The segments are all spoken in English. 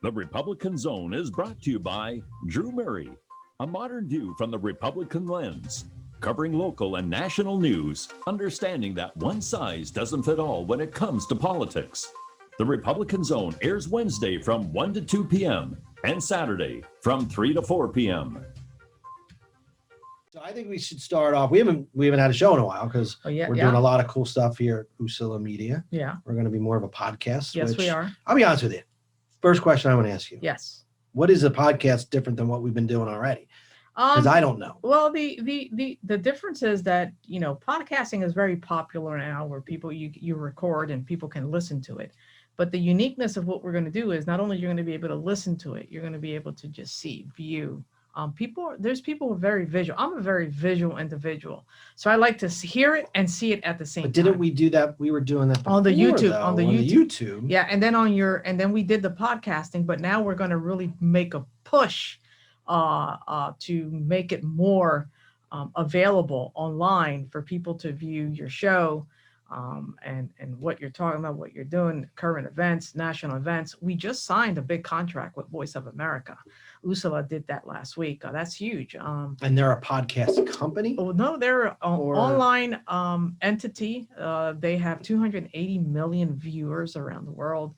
The Republican Zone is brought to you by Drew Murray, a modern view from the Republican lens, covering local and national news, understanding that one size doesn't fit all when it comes to politics. The Republican Zone airs Wednesday from 1 to 2 p.m. and Saturday from 3 to 4 p.m. So I think we should start off. We haven't had a show in a while because we're doing a lot of cool stuff here at Usula Media. Yeah. We're going to be more of a podcast. Yes, we are. I'll be honest with you. First question I want to ask you. Yes. What is a podcast different than what we've been doing already? Because I don't know. Well, the difference is that, podcasting is very popular now where people, you record and people can listen to it. But the uniqueness of what we're going to do is not only you're going to be able to listen to it, you're going to be able to just see, view. There's people who are very visual. I'm a very visual individual. So I like to hear it and see it at the same time. But didn't we do that? We were doing that before, on the YouTube, though, on the YouTube. Yeah. And then and then we did the podcasting, but now we're going to really make a push to make it more available online for people to view your show. And what you're talking about, what you're doing, current events, national events. We just signed a big contract with Voice of America. Usula did that last week. That's huge. And they're a podcast company? Oh, no, they're an online entity. They have 280 million viewers around the world.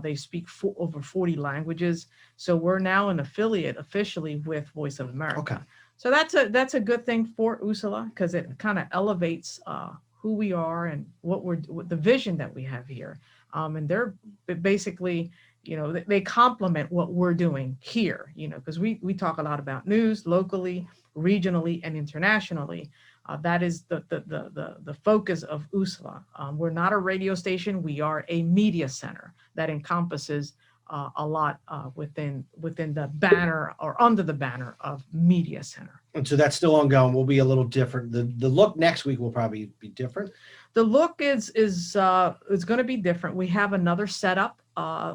They speak over 40 languages. So we're now an affiliate officially with Voice of America. Okay. So that's a good thing for Usula because it kind of elevates who we are and what the vision that we have here. And they're basically, they complement what we're doing here, because we talk a lot about news locally, regionally, and internationally. That is the focus of USLA. We're not a radio station. We are a media center that encompasses a lot within the banner or under the banner of Media Center. And so that's still ongoing. We'll be a little different. The look next week will probably be different. The look is going to be different. We have another setup,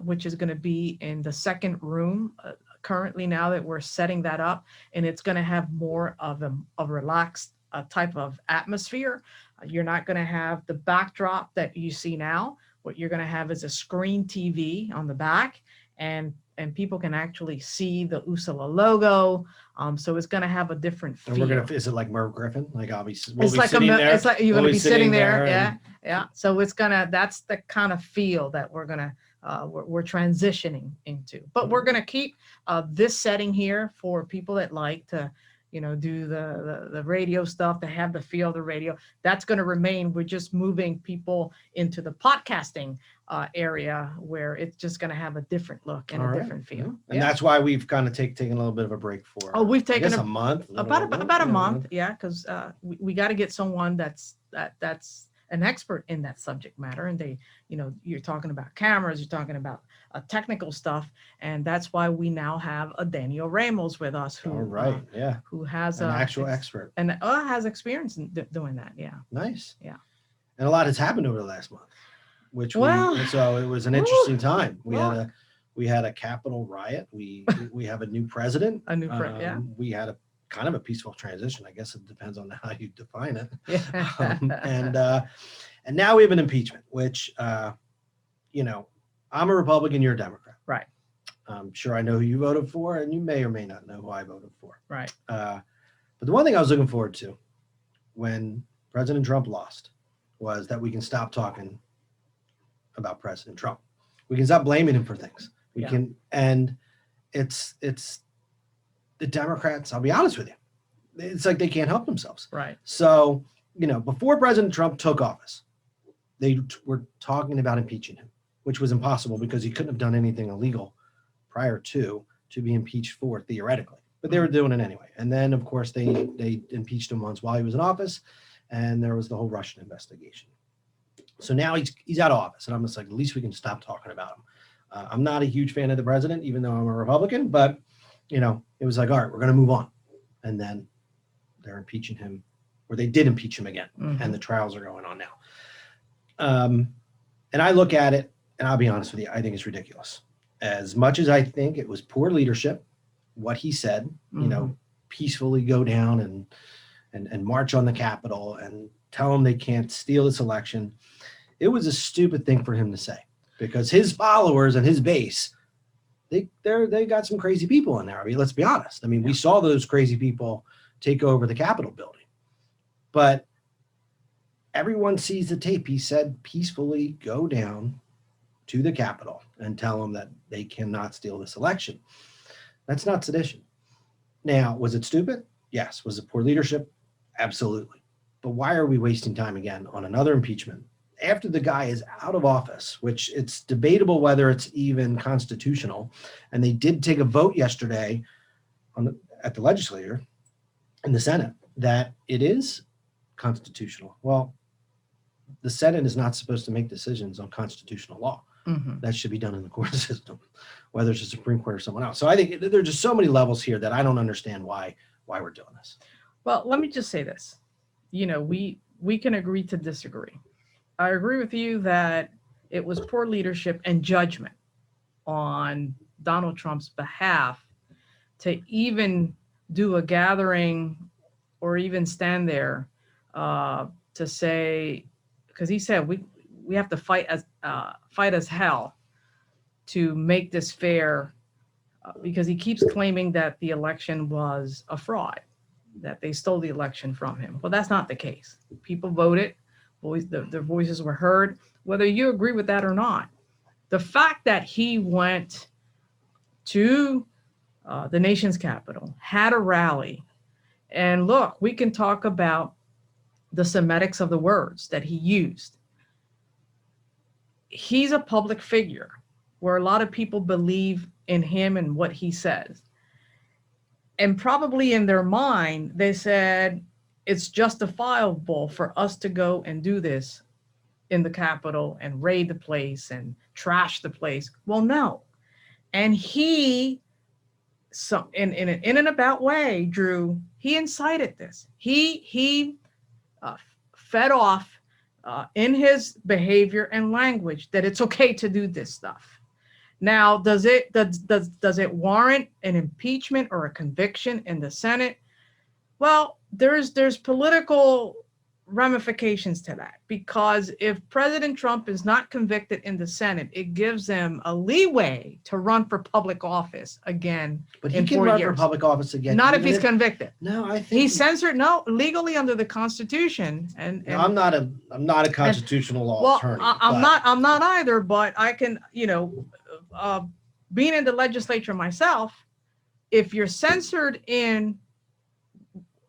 which is going to be in the second room currently now that we're setting that up, and it's going to have more of a relaxed type of atmosphere. You're not going to have the backdrop that you see now. What you're going to have is a screen TV on the back, and people can actually see the USALA logo. So it's going to have a different feel. And is it like Merv Griffin? Like obviously, it's like you're going to be sitting there. Yeah. So that's the kind of feel that we're going to we're transitioning into. But we're going to keep this setting here for people that like to do the radio stuff, to have the feel of the radio. That's going to remain. We're just moving people into the podcasting area where it's just going to have a different look and a different feel. And that's why we've kind of taken a little bit of a break for. We've taken a month. About a month. Yeah, because we got to get someone that's an expert in that subject matter. And they, you're talking about cameras, you're talking about technical stuff. And that's why we now have a Daniel Ramos with us who, who has an actual expert and has experience in doing that. Yeah. Nice. Yeah. And a lot has happened over the last month, so it was an interesting time. We had a Capitol riot. We have a new president. We had a kind of a peaceful transition. I guess it depends on how you define it. Yeah. And now we have an impeachment, which, I'm a Republican, you're a Democrat. Right. I'm sure I know who you voted for, and you may or may not know who I voted for. Right. But the one thing I was looking forward to when President Trump lost was that we can stop talking about President Trump. We can stop blaming him for things. We can, and it's the Democrats, I'll be honest with you, it's like they can't help themselves. Right. So, before President Trump took office, they were talking about impeaching him, which was impossible because he couldn't have done anything illegal prior to be impeached for, theoretically. But they were doing it anyway. And then, of course, they impeached him once while he was in office, and there was the whole Russian investigation. So now he's out of office, and I'm just like, at least we can stop talking about him. I'm not a huge fan of the president, even though I'm a Republican, but it was like, all right, we're going to move on. And then they're impeaching him, or they did impeach him again, and the trials are going on now. And I look at it, and I'll be honest with you, I think it's ridiculous. As much as I think it was poor leadership, what he said, peacefully go down and march on the Capitol and tell them they can't steal this election. It was a stupid thing for him to say because his followers and his base they got some crazy people in there. I mean, let's be honest. I mean, we saw those crazy people take over the Capitol building, but everyone sees the tape. He said peacefully go down to the Capitol and tell them that they cannot steal this election. That's not sedition. Now, was it stupid? Yes. Was it poor leadership? Absolutely. But why are we wasting time again on another impeachment after the guy is out of office, which it's debatable whether it's even constitutional. And they did take a vote yesterday at the legislature in the Senate that it is constitutional. Well, the Senate is not supposed to make decisions on constitutional law. Mhm. That should be done in the court system, whether it's the Supreme Court or someone else. So I think there's just so many levels here that I don't understand why we're doing this. Well, let me just say this. We can agree to disagree. I agree with you that it was poor leadership and judgment on Donald Trump's behalf to even do a gathering or even stand there to say, because he said we have to fight as hell to make this fair, because he keeps claiming that the election was a fraud, that they stole the election from him. Well, that's not the case. People voted. Their voices were heard, whether you agree with that or not. The fact that he went to the nation's capital, had a rally, and look, we can talk about the semiotics of the words that he used. He's a public figure where a lot of people believe in him and what he says. And probably in their mind, they said, it's justifiable for us to go and do this in the Capitol and raid the place and trash the place. Well, no. And he, in an about way, Drew, he incited this. He fed off in his behavior and language that it's okay to do this stuff. Now, does it warrant an impeachment or a conviction in the Senate? Well, there's political ramifications to that, because if President Trump is not convicted in the Senate, it gives them a leeway to run for public office again. But he can run for public office again. Not if he's convicted. No, I think he's censored. No, legally under the Constitution. And no, I'm not a constitutional law attorney. I'm not either. But I can, being in the legislature myself, if you're censored in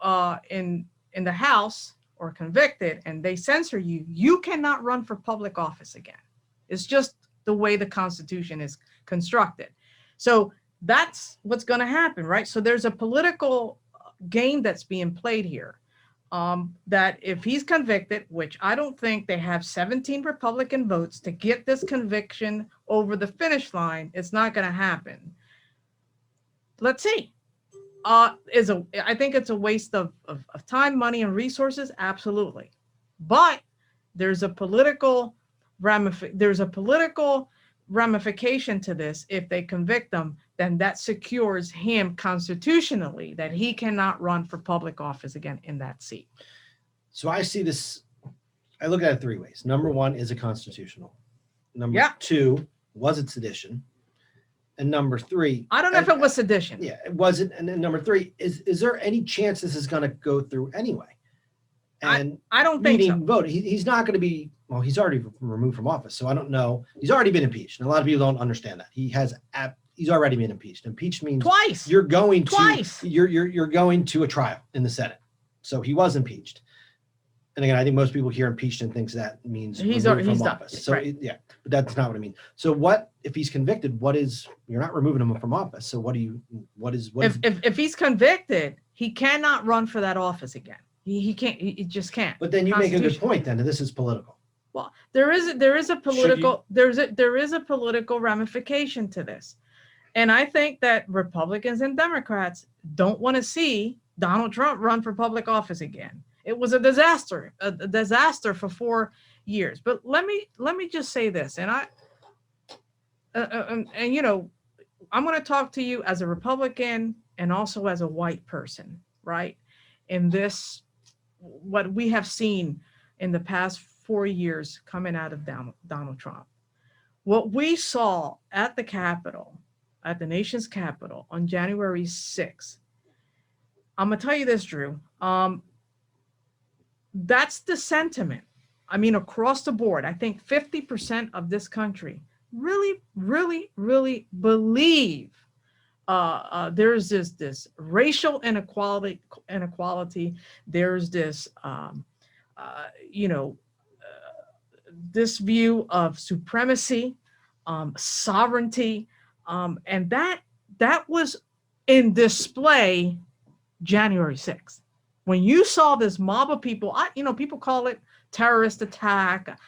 the House or convicted and they censor you, you cannot run for public office again. It's just the way the Constitution is constructed. So that's what's going to happen, right? So there's a political game that's being played here, that if he's convicted, which I don't think they have 17 Republican votes to get this conviction over the finish line, it's not going to happen. Let's see. I think it's a waste of time, money, and resources. Absolutely. But there's a political ramification to this. If they convict him, then that secures him constitutionally that he cannot run for public office again in that seat. So I see this, I look at it three ways. Number one, is it constitutional? Number two, was it sedition? And number three, I don't know if it was sedition. Yeah, it wasn't. And then number three, is there any chance this is going to go through anyway? And I don't think so. Vote. He's not going to be, well, he's already removed from office. So I don't know. He's already been impeached. And a lot of people don't understand that. He's already been impeached. Impeached means twice. You're going to a trial in the Senate. So he was impeached. And again, I think most people hear impeached and thinks that means he's from office. Done. So right. But that's not what I mean. So what if he's convicted? You're not removing him from office. So if he's convicted, he cannot run for that office again. He can't. He just can't. But then you make a good point. Then that this is political. Well, there is a political ramification to this, and I think that Republicans and Democrats don't want to see Donald Trump run for public office again. It was a disaster for 4 years. But let me just say this, and I'm going to talk to you as a Republican and also as a white person, right? In this, what we have seen in the past 4 years coming out of Donald Trump, what we saw at the Capitol, at the nation's capital on January 6th, I'm going to tell you this, Drew. That's the sentiment. I mean, across the board, I think 50% of this country really, really, really believe there's this racial inequality. There's this, this view of supremacy, sovereignty, and that was in display January 6th. When you saw this mob of people, people call it terrorist attack.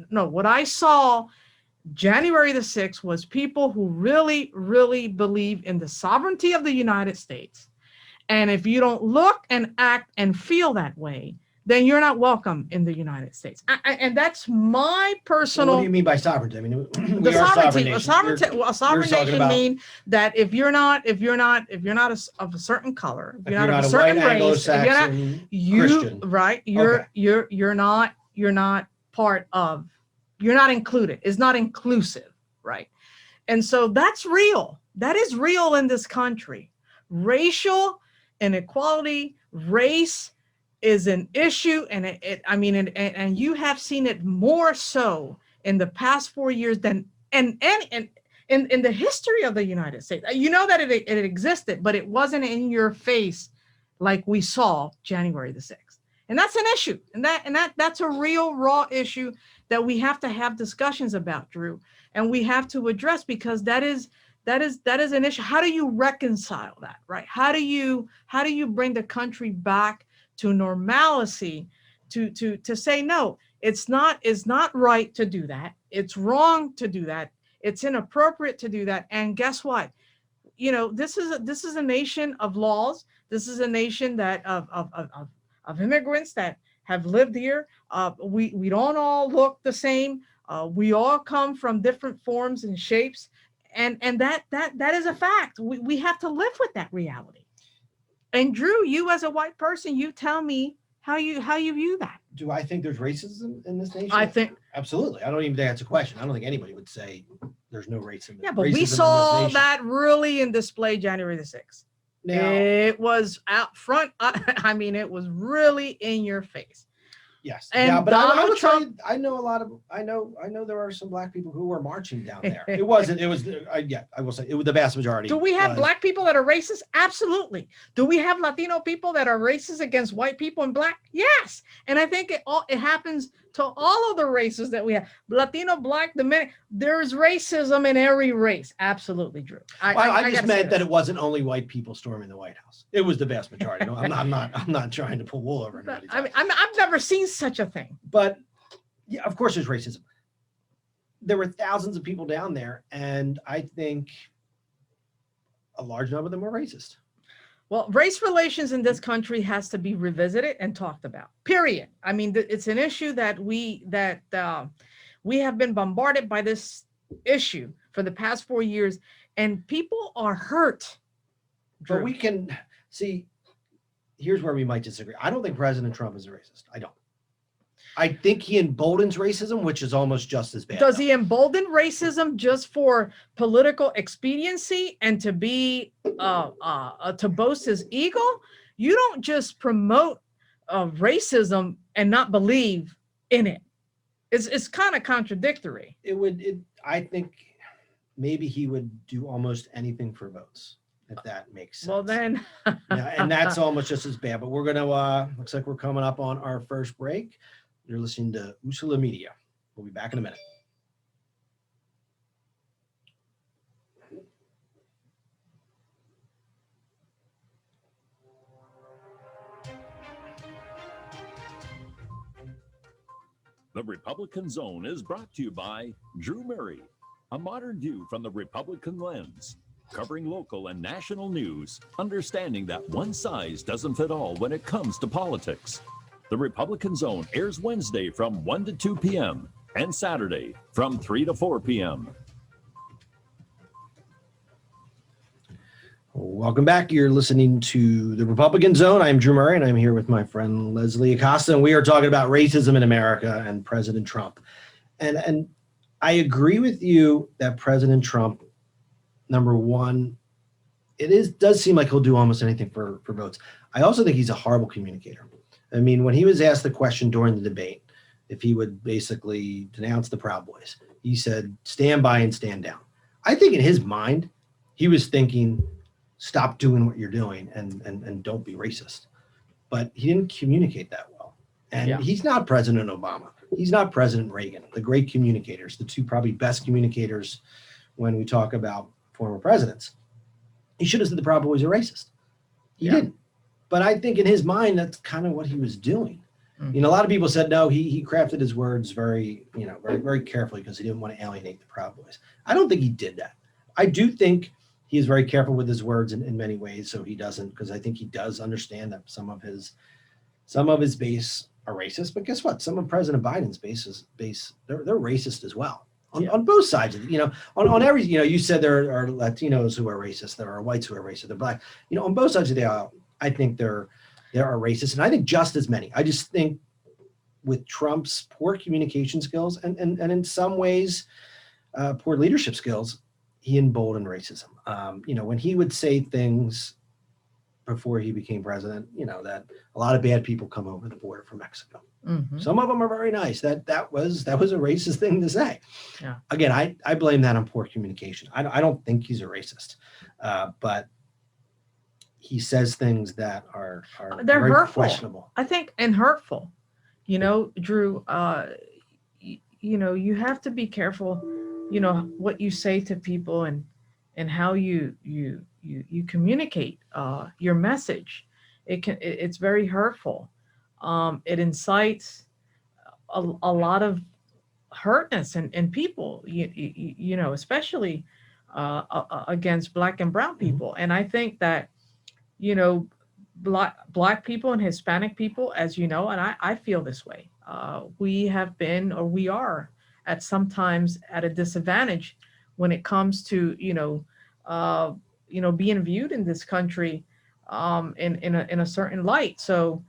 No, what I saw January the 6th was people who really, really believe in the sovereignty of the United States. And if you don't look and act and feel that way, then you're not welcome in the United States. And that's my personal. What do you mean by sovereignty? I mean, the sovereignty. A sovereign nation mean that if you're not of a certain color, if you're not of a certain race, if you're not right, you're not part of. You're not included. It's not inclusive, right? And so that's real. That is real in this country. Racial inequality, race is an issue, and and you have seen it more so in the past 4 years than in the history of the United States. You know that it existed, but it wasn't in your face like we saw January the 6th. And that's an issue, and that's a real raw issue that we have to have discussions about, Drew, and we have to address, because that is an issue. How do you reconcile that, right? How do you bring the country back to normalcy, to say, no, it's not right to do that. It's wrong to do that. It's inappropriate to do that. And guess what? This is a nation of laws. This is a nation that of immigrants that have lived here. We don't all look the same. We all come from different forms and shapes. And that is a fact. We have to live with that reality. And Drew, you as a white person, you tell me how you view that. Do I think there's racism in this nation? I think absolutely. I don't even think that's a question. I don't think anybody would say there's no racism. Yeah, but we saw that really in display January the 6th. Now, it was out front. I mean, it was really in your face. Yes. And yeah, but I would tell you, I know there are some black people who were marching down there. I will say, it was the vast majority. Do we have black people that are racist? Absolutely. Do we have Latino people that are racist against white people and black? Yes. And I think it happens to all of the races that we have. Latino, black, Dominican. There's racism in every race. Absolutely, Drew. I just meant that it wasn't only white people storming the White House. It was the vast majority. No, I'm not trying to pull wool over anybody's eyes. I mean, I've never seen such a thing. But yeah, of course there's racism. There were thousands of people down there, and I think a large number of them were racist. Well, race relations in this country has to be revisited and talked about, period. I mean, it's an issue that we have been bombarded by this issue for the past 4 years, and people are hurt. Drew. But we can see, here's where we might disagree. I don't think President Trump is a racist. I don't. I think he emboldens racism, which is almost just as bad. Does he embolden racism just for political expediency and to be to boast his ego? You don't just promote racism and not believe in it. It's kind of contradictory. I think maybe he would do almost anything for votes, if that makes sense. Well, then. Yeah, and that's almost just as bad. But we're gonna looks like we're coming up on our first break. You're listening to Usula Media. We'll be back in a minute. The Republican Zone is brought to you by Drew Murray, a modern view from the Republican lens, covering local and national news, understanding that one size doesn't fit all when it comes to politics. The Republican Zone airs Wednesday from 1 to 2 p.m. and Saturday from 3 to 4 p.m. Welcome back. You're listening to the Republican Zone. I'm Drew Murray, and I'm here with my friend Leslie ACOSTA, and we are talking about racism in America and President Trump. And I agree with you that President Trump number one, does seem like he'll do almost anything for votes. I also think he's a horrible communicator. I mean, when he was asked the question during the debate, if he would basically denounce the Proud Boys, he said, stand by and stand down. I think in his mind, he was thinking, stop doing what you're doing and don't be racist. But he didn't communicate that well. And he's not President Obama. He's not President Reagan, the great communicators, the two probably best communicators when we talk about former presidents. He should have said the Proud Boys are racist. He didn't. But I think in his mind, that's kind of what he was doing. Mm-hmm. You know, a lot of people said, no, he crafted his words very, very carefully because he didn't want to alienate the Proud Boys. I don't think he did that. I do think he is very careful with his words in many ways. So he doesn't, because I think he does understand that some of his base are racist. But guess what? Some of President Biden's base, they're racist as well. On both sides of it, on every, you said there are Latinos who are racist, there are whites who are racist, they're black, on both sides of the aisle, I think there are racists, and I think just as many. I just think with Trump's poor communication skills and in some ways poor leadership skills, he emboldened racism. When he would say things before he became president, that a lot of bad people come over the border from Mexico. Mm-hmm. Some of them are very nice. That was a racist thing to say. Yeah. Again, I blame that on poor communication. I don't think he's a racist, but he says things that are they're very hurtful. Questionable. I think, and hurtful. Drew, you have to be careful, what you say to people and how you communicate your message. It's very hurtful. It incites a lot of hurtness in people, especially against Black and brown people. And I think that, Black people and Hispanic people, as you know, and I feel this way, we have been, or we are at sometimes at a disadvantage when it comes to, being viewed in this country in a certain light. So,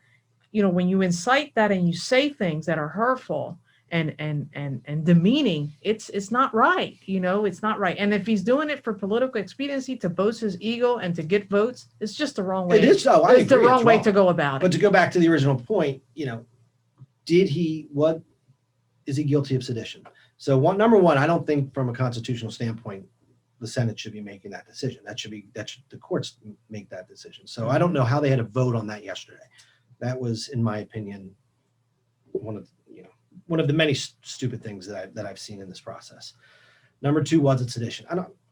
when you incite that and you say things that are hurtful and demeaning, it's not right. It's not right. And if he's doing it for political expediency, to boast his ego and to get votes, it's just the wrong way. It is so. It's the wrong way to go about it. But to go back to the original point, what is he guilty of sedition? So number one, I don't think from a constitutional standpoint, the Senate should be making that decision. That should the courts make that decision. So I don't know how they had a vote on that yesterday. That was, in my opinion, one of the many stupid things that I've seen in this process. Number two, was it sedition?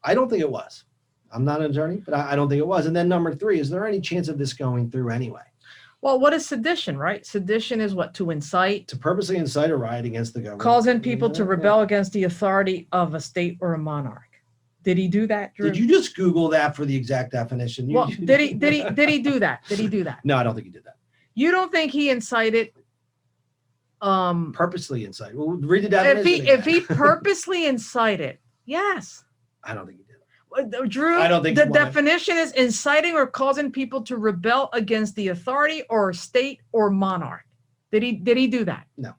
I don't think it was. I'm not an attorney, but I don't think it was. And then number three, is there any chance of this going through anyway? Well, what is sedition, right? Sedition is what? To incite. To purposely incite a riot against the government. Causing people to rebel against the authority of a state or a monarch. Did he do that, Drew? Did you just Google that for the exact definition? Did he do that? Did he do that? No, I don't think he did that. You don't think he incited? Purposely incited. Well, read the definition. If he purposely incited, yes. I don't think he did. Drew, I don't think the definition is inciting or causing people to rebel against the authority or state or monarch. Did he do that? No.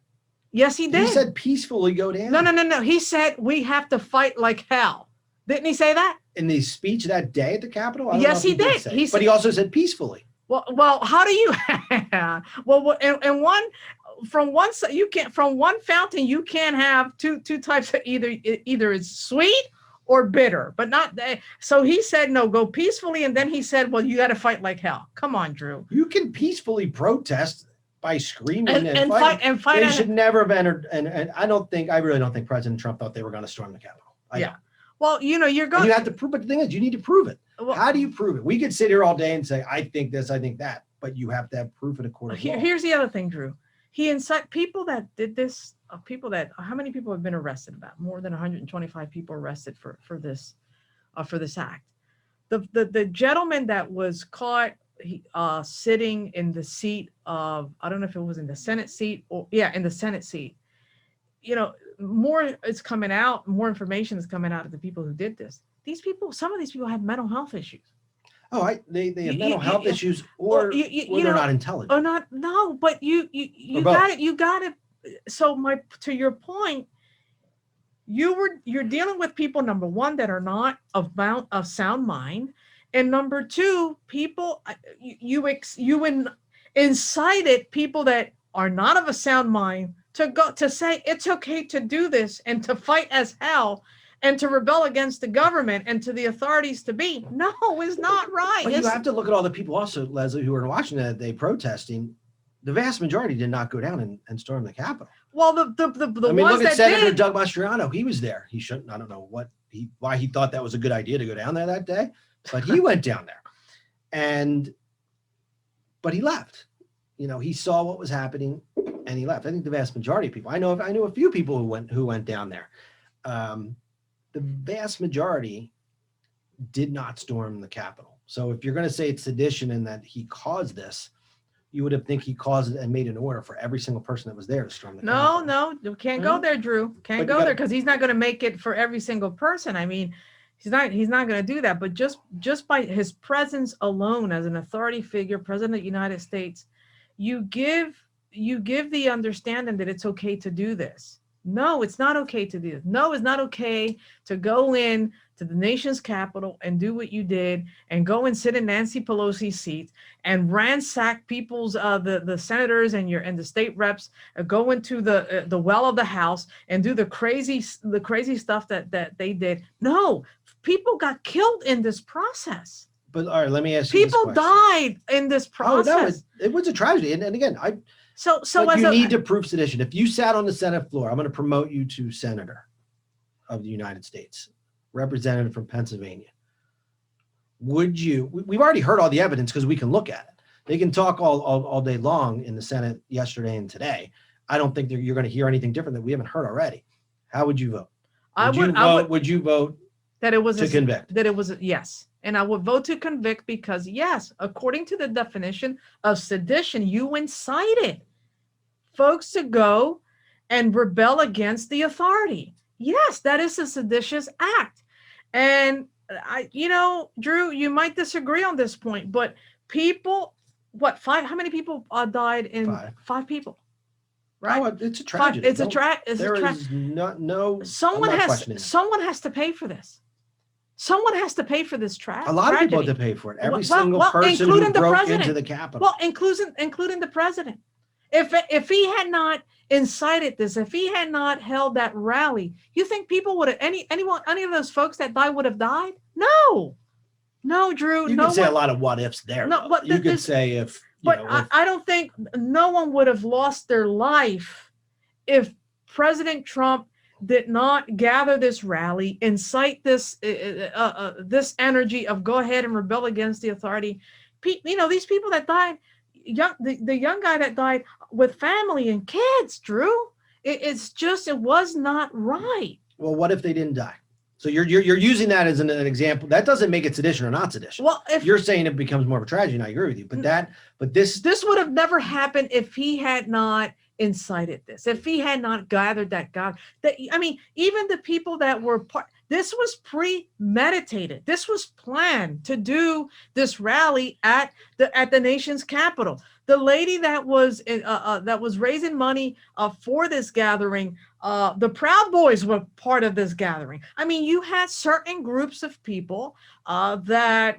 Yes, he did. He said peacefully go down. No. He said we have to fight like hell. Didn't he say that? In the speech that day at the Capitol? Yes, he did. But he also said peacefully. Well, how do you? and from one fountain you can't have two types of either it's sweet or bitter, but not that. So he said no, go peacefully, and then he said, well, you got to fight like hell. Come on, Drew. You can peacefully protest by screaming and fight. They should never have entered. And I really don't think President Trump thought they were going to storm the Capitol. Don't. Well, you're going. You have to prove. But the thing is, you need to prove it. Well, how do you prove it? We could sit here all day and say, I think this, I think that, but you have to have proof in a court of law. Here's the other thing, Drew. He incited people that did this. How many people have been arrested? About more than 125 people arrested for this act. The gentleman that was caught sitting in the seat of, I don't know if it was in the Senate seat in the Senate seat. More is coming out. More information is coming out of the people who did this. Some of these people have mental health issues. Oh, they have mental health issues, or they're not intelligent. Or not. No, but you got it. You got it. So to your point, you're dealing with people, number one, that are not of sound mind, and number two, people incited people that are not of a sound mind to go to say it's okay to do this and to fight as hell and to rebel against the government and to the authorities to be. No, it's not right. But you have to look at all the people also, Leslie, who were watching that day protesting. The vast majority did not go down and storm the Capitol. Well, the I mean, ones look at that Senator did, Doug Mastriano. He was there. He shouldn't. I don't know why he thought that was a good idea to go down there that day, but he went down there, but he left. He saw what was happening, and he left. I think the vast majority of people. I know a few people who went down there. The vast majority did not storm the Capitol. So if you're going to say it's sedition and that he caused this, you would have think he caused it and made an order for every single person that was there to storm the Capitol. No, you can't go there, Drew. Can't go there because he's not going to make it for every single person. I mean, he's not going to do that. But just by his presence alone as an authority figure, president of the United States, you give the understanding that it's okay to do this. No, it's not okay to do this. No, it's not okay to go in to the nation's capital and do what you did and go and sit in Nancy Pelosi's seat and ransack people's the senators and the state reps, go into the well of the House and do the crazy stuff that they did. No, people got killed in this process. But all right, let me ask you. People died in this process. It was a tragedy, and again, So you need to prove sedition. If you sat on the Senate floor, I'm going to promote you to Senator of the United States, representative from Pennsylvania. Would you? We've already heard all the evidence because we can look at it. They can talk all day long in the Senate yesterday and today. I don't think you're going to hear anything different that we haven't heard already. How would you vote? Would you vote that it was to convict? That it was yes. And I would vote to convict because, yes, according to the definition of sedition, you incited folks to go and rebel against the authority. Yes, that is a seditious act. And Drew, you might disagree on this point, but people, how many people died in five people? Right? Oh, it's a tragedy. It's a tragedy. Someone has to pay for this. Someone has to pay for this tragedy. A lot of people have to pay for it. Every single person who broke into the Capitol. Well, including the president. If he had not incited this, if he had not held that rally, you think people would have any of those folks that died would have died? No, Drew. You can say a lot of what ifs there. No, but you could say if. I don't think no one would have lost their life if President Trump did not gather this rally, incite this energy of go ahead and rebel against the authority. These people that died, the young guy that died with family and kids, Drew. It was not right. Well, what if they didn't die? So you're using that as an example. That doesn't make it sedition or not sedition. Well, if you're saying it becomes more of a tragedy, and I agree with you. But this would have never happened if he had not incited this, if he had not gathered even the people that were part, this was premeditated. This was planned to do this rally at the nation's capital. The lady that was raising money for this gathering, the Proud Boys were part of this gathering. I mean, you had certain groups of people that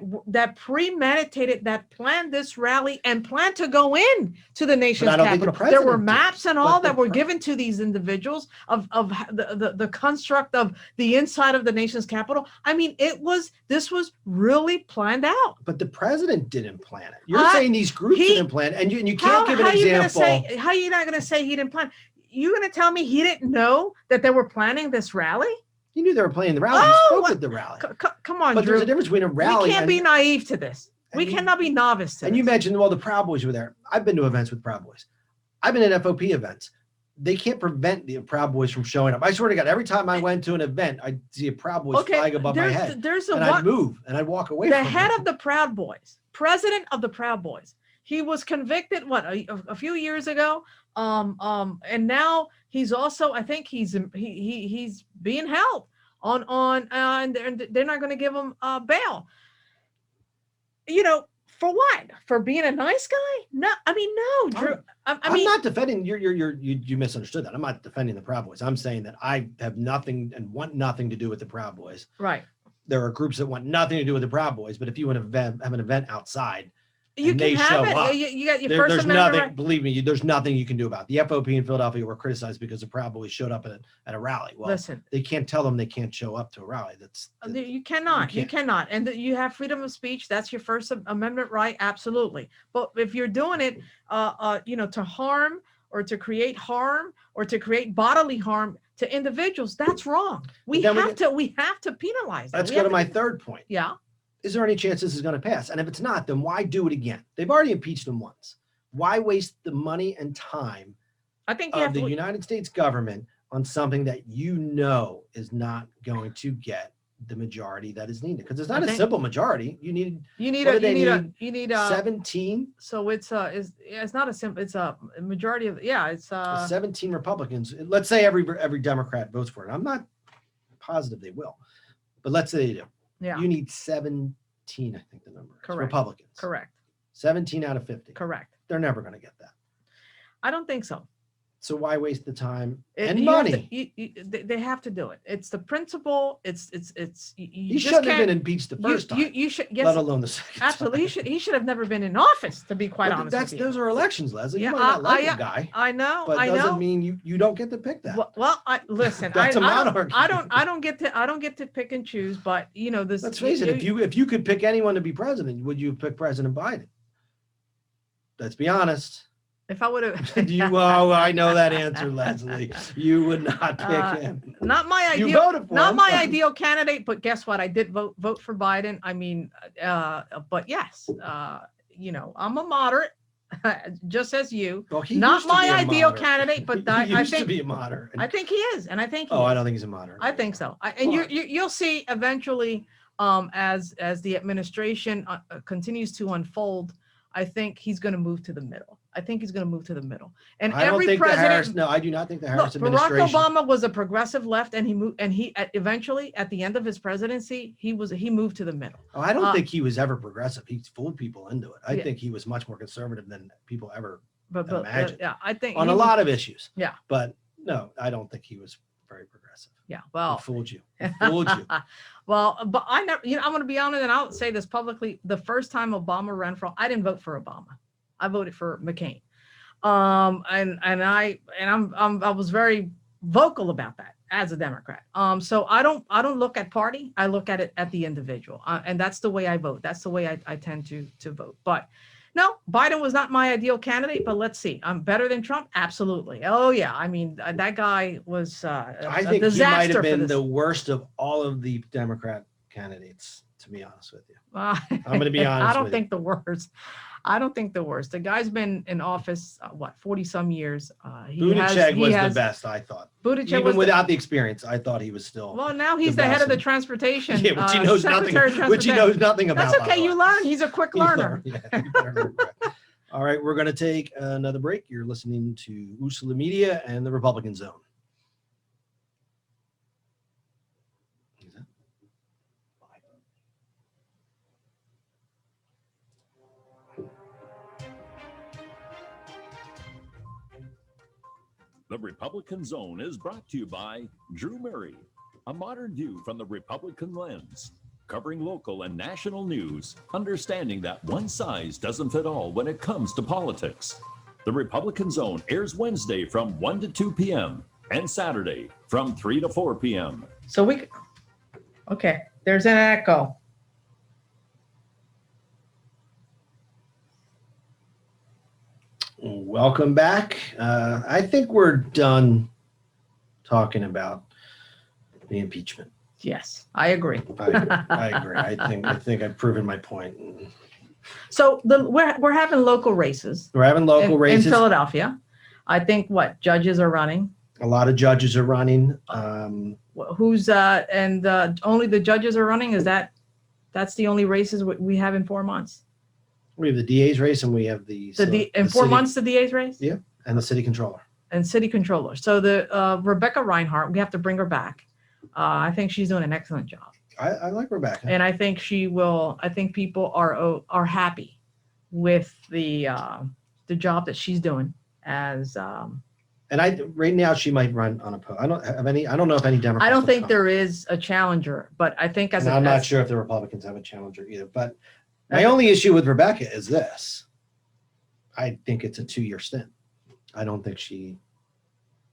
premeditated, that planned this rally and planned to go in to the nation's capital. There were maps and all that were given to these individuals of the construct of the inside of the nation's capital. I mean, this was really planned out. But the president didn't plan it. You're saying these groups didn't plan it, and you can't give an example. How are you not going to say he didn't plan? You're going to tell me he didn't know that they were planning this rally? He knew they were planning the rally. He spoke at the rally. Come on, but Drew. There's a difference between a rally. We can't be naive to this. We cannot be novice to this. And you mentioned, the Proud Boys were there. I've been to events with Proud Boys. I've been at FOP events. They can't prevent the Proud Boys from showing up. I swear to God, every time I went to an event, I'd see a Proud Boys flag above my head. I'd move and I'd walk away from it. The head of the Proud Boys, president of the Proud Boys, he was convicted a few years ago, and now he's also, I think he's being held on and they're not going to give him bail. For what? For being a nice guy? No, I mean, no, Drew. I'm not defending you misunderstood that. I'm not defending the Proud Boys. I'm saying that I have nothing and want nothing to do with the Proud Boys. Right. There are groups that want nothing to do with the Proud Boys, but if you want to have an event outside, You can have it. You got your First there's Amendment nothing. right. Believe me, there's nothing you can do about it. The FOP in Philadelphia were criticized because the Proud Boys showed up at a rally. Well, Listen, they can't tell them they can't show up to a rally. you cannot. You cannot. And you have freedom of speech. That's your First Amendment right. Absolutely. But if you're doing it, to harm or to create harm or to create bodily harm to individuals, that's wrong. We have to penalize that. Let's go to my third point. Yeah. Is there any chance this is going to pass? And if it's not, then why do it again? They've already impeached him once. Why waste the money and time I think of the United States government on something that is not going to get the majority that is needed? Because it's not a simple majority. You need 17. So it's not a simple. It's a majority of 17 Republicans. Let's say every Democrat votes for it. I'm not positive they will, but let's say they do. Yeah. You need 17, I think the number is. Correct. Republicans. Correct. 17 out of 50. Correct. They're never going to get that. I don't think so. So why waste the time and money? They have to do it. It's the principle. He shouldn't have been impeached the first time. You should, yes, let alone the second absolutely. time. He should have never been in office, to be quite honest with you. Those are elections, Leslie. Yeah, you might not like the guy. I know. But I doesn't know. mean you don't get to pick that. Well, listen. That's a monarchy. I don't get to pick and choose. But this. Let's face it. If you could pick anyone to be president, would you pick President Biden? Let's be honest. If I would have, I know that answer, Leslie. You would not pick him. Not my ideal. You voted for him. Ideal candidate, but guess what? I did vote for Biden. I mean, but yes, I'm a moderate, just as you. Well, not my ideal candidate, but I think to be a moderate. I think he is, and I think. I don't think he's a moderate. I think so. You'll see eventually, as the administration continues to unfold, I think he's going to move to the middle. And I every president. I do not think the Harris administration. Barack Obama was a progressive left, and he moved. And eventually, at the end of his presidency, he moved to the middle. I don't think he was ever progressive. He fooled people into it. I think he was much more conservative than people ever imagined. I think on a lot of issues. Yeah, but no, I don't think he was very progressive. Yeah, well, he fooled you. Well, but I never. I'm going to be honest, and I'll say this publicly. The first time Obama ran for, I didn't vote for Obama. I voted for McCain, I was very vocal about that as a Democrat. So I don't look at party. I look at it at the individual, and that's the way I vote. That's the way I tend to vote. But no, Biden was not my ideal candidate. But let's see, I'm better than Trump. Absolutely. Oh yeah. I mean, that guy was I think he might have been the worst of all of the Democrat candidates. To be honest with you, I'm going to be honest. I don't think the worst. The guy's been in office 40 some years. Buttigieg was the best, I thought. Buttigieg even without the experience, I thought he was still. Well, now he's the head of the transportation. Yeah, which he knows nothing. Which he knows nothing about. That's okay. You learn. He's a quick learner. All right, we're going to take another break. You're listening to Usula Media and the Republican Zone. The Republican Zone is brought to you by Drew Murray, a modern view from the Republican lens, covering local and national news, understanding that one size doesn't fit all when it comes to politics. The Republican Zone airs Wednesday from 1 to 2 p.m. and Saturday from 3 to 4 p.m. So okay, there's an echo. Welcome back. I think we're done talking about the impeachment. Yes, I agree. I agree. I think I've proven my point. So we're having local races. We're having local races in Philadelphia. I think judges are running. A lot of judges are running. Who's and only the judges are running? That's the only races we have in 4 months? We have the DA's race and we have in 4 months, the DA's race? Yeah, and the city controller. So the Rebecca Reinhart, we have to bring her back. I think she's doing an excellent job. I like Rebecca. And I think she will. I think people are happy with the job that she's doing as. And right now she might run unopposed. I don't know if any Democrats. I don't will think come. there is a challenger, but I think And I'm not sure if the Republicans have a challenger either. But my only issue with Rebecca is this: I think it's a 2-year stint. I don't think she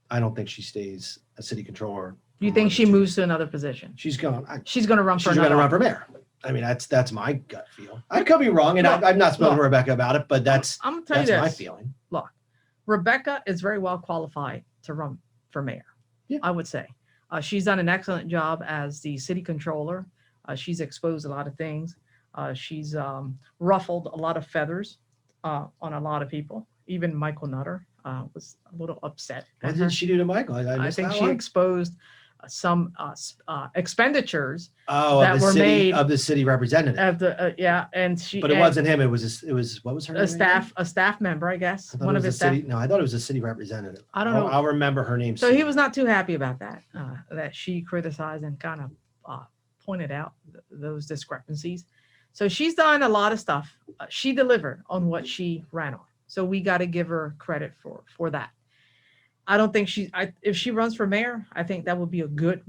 stays a city controller. You think she moves to another position? She's going. She's going to run for. She's going to run for mayor. I mean, that's my gut feel. I could be wrong, and I've not spoken to Rebecca about it, but that's my feeling. Look, Rebecca is very well qualified to run for mayor. Yeah. I would say she's done an excellent job as the city controller. She's exposed a lot of things. She's ruffled a lot of feathers on a lot of people. Even Michael Nutter was a little upset. What did she do to Michael? I think she exposed some expenditures that were made of the city representative. And she. But it wasn't him. It was what was her name? A staff member, I guess. One of his staff. No, I thought it was a city representative. I don't know. I'll remember her name. So he was not too happy about that. That she criticized and kind of pointed out those discrepancies. So she's done a lot of stuff. She delivered on what she ran on. So we got to give her credit for that. I don't think if she runs for mayor, I think that would be a good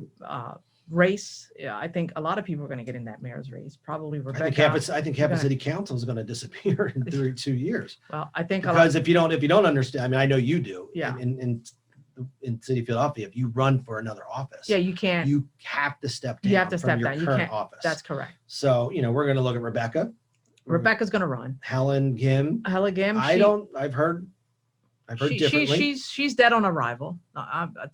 race. Yeah, I think a lot of people are going to get in that mayor's race. Probably Rebecca. I think half of city council is going to disappear in 2 years. Well, I think because if you don't understand, I mean, I know you do. Yeah. In city of Philadelphia, if you run for another office, you can't. You have to step down. You have to step down. You can't. Office. That's correct. So we're going to look at Rebecca. Rebecca's going to run. Helen Gim. I've heard differently. She's dead on arrival.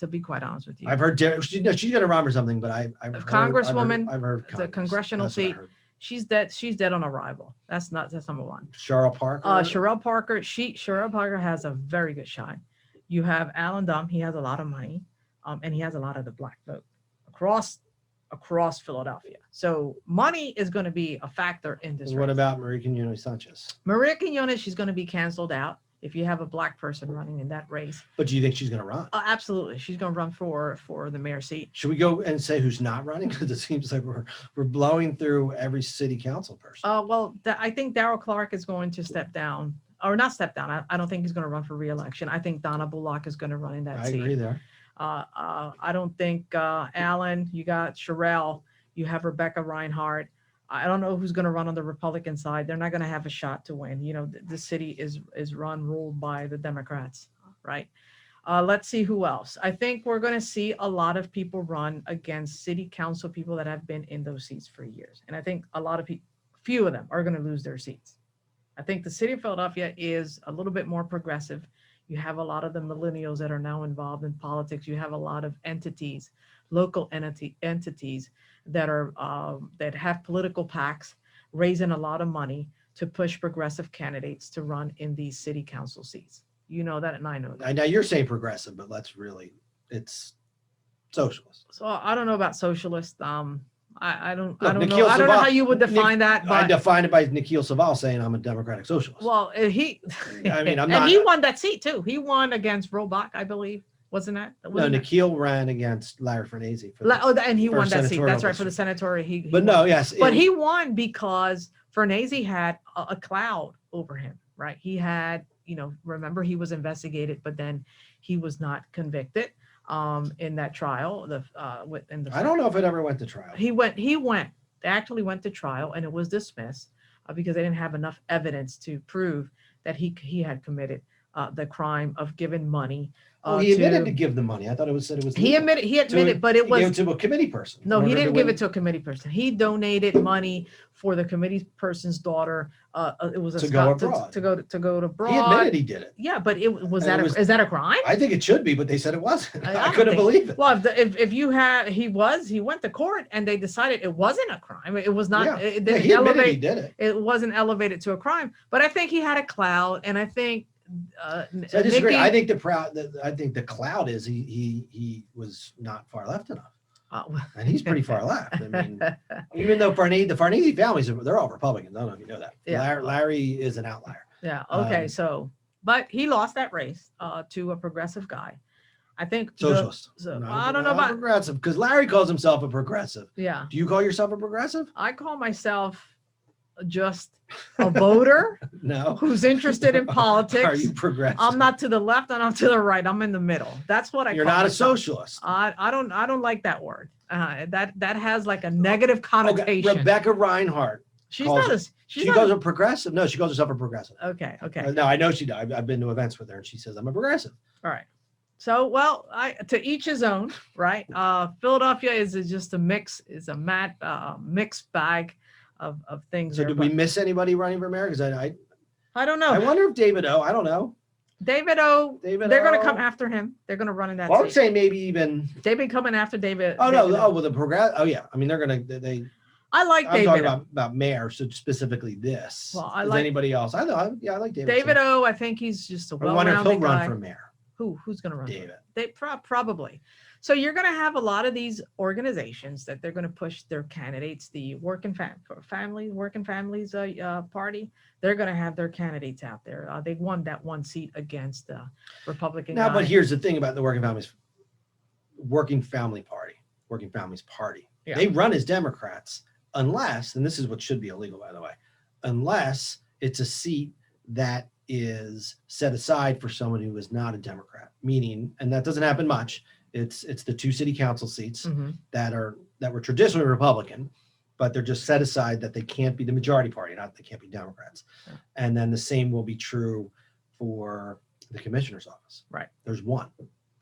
To be quite honest with you, I've heard she's going to run for something, but I've heard Congresswoman. I've heard the congressional seat. She's dead. She's dead on arrival. That's number one. Cheryl Parker. Cheryl Parker. Cheryl Parker has a very good shot. You have Alan Dunn. He has a lot of money, and he has a lot of the black vote across Philadelphia. So money is going to be a factor in this race. What about Maria Quinones Sanchez? Maria Quinones, she's going to be canceled out if you have a black person running in that race. But do you think she's going to run? Absolutely. She's going to run for the mayor seat. Should we go and say who's not running? Because it seems like we're blowing through every city council person. I think Darrell Clark is going to step down. Or not step down. I don't think he's going to run for re-election. I think Donna Bullock is going to run in that seat. I agree there. I don't think Alan, you got Sherelle, you have Rebecca Reinhardt. I don't know who's going to run on the Republican side. They're not going to have a shot to win. The city is ruled by the Democrats, right? Let's see who else. I think we're going to see a lot of people run against city council people that have been in those seats for years. And I think few of them are going to lose their seats. I think the city of Philadelphia is a little bit more progressive. You have a lot of the millennials that are now involved in politics. You have a lot of entities, local entities that are that have political PACs raising a lot of money to push progressive candidates to run in these city council seats. You know that, and I know that. Now you're saying progressive, but it's socialist. So I don't know about socialist. I don't know how you would define that. But I define it by Nikhil Saval saying I'm a democratic socialist. Well, he won that seat too. He won against Robach, I believe. Wasn't that? Nikhil ran against Larry Farnese. And he won that seat. That's right, for the senatorial. But he won because Farnese had a cloud over him, right? He had, remember he was investigated, but then he was not convicted. In that trial, I don't know if it ever went to trial. They actually went to trial, and it was dismissed because they didn't have enough evidence to prove that he had committed the crime of giving money. He admitted to give the money. I thought it said it was. He admitted, but it was. He gave it to a committee person. No, he didn't give it to a committee person. He donated money for the committee person's daughter. It was to go abroad. To go abroad. He admitted he did it. Yeah, but is that a crime? I think it should be, but they said it wasn't. I couldn't believe it. Well, he went to court and they decided it wasn't a crime. It was not. He admitted he did it. It wasn't elevated to a crime, but I think he had a clout, and I think. So I disagree. I think the cloud is he was not far left enough. And he's pretty far left. I mean, even though the Farnese families, they're all Republicans. I don't know if you know that. Yeah. Larry is an outlier. Yeah. Okay. But he lost that race to a progressive guy. I think socialist. I don't know about progressive, because Larry calls himself a progressive. Yeah. Do you call yourself a progressive? I call myself just a voter No. who's interested in politics. Are you progressive? I'm not to the left and I'm to the right. I'm in the middle. That's what I You're call not a myself. socialist. I don't like that word. That has like a negative connotation. Okay. Rebecca Reinhardt. She's calls not her- a she's She not goes a, a progressive. No, she calls herself a progressive. okay. No, I know she does. I've been to events with her, and she says I'm a progressive. All right. So, well, to each his own, right? Philadelphia is just a mixed bag of things. So, there, did we but miss anybody running for mayor? Because I don't know. I wonder if David O. I don't know. David O. David They're going to O. come after him. They're going to run in that Well, I would seat. say maybe even. They've been coming after David. Oh no! David Oh, O. well, the progress. Oh yeah. I mean, they're gonna. I like I'm David. talking about mayor, so specifically this. Well, I Does like anybody else? I know. Yeah, I like David. David too. O. I think he's just a I wonder if well-rounded he'll run guy. for mayor. Who's going to run? David. They probably. So you're going to have a lot of these organizations that they're going to push their candidates. The working families party. They're going to have their candidates out there. They won that one seat against the Republican. Now, guy. but here's the thing about the working families party. Yeah. They run as Democrats unless, and this is what should be illegal, by the way, unless it's a seat that is set aside for someone who is not a Democrat. Meaning, and that doesn't happen much. It's the 2 city council seats Mhm. that were traditionally Republican, but they're just set aside that they can't be the majority party, not they can't be Democrats. Yeah. And then the same will be true for the commissioner's office. Right. There's one.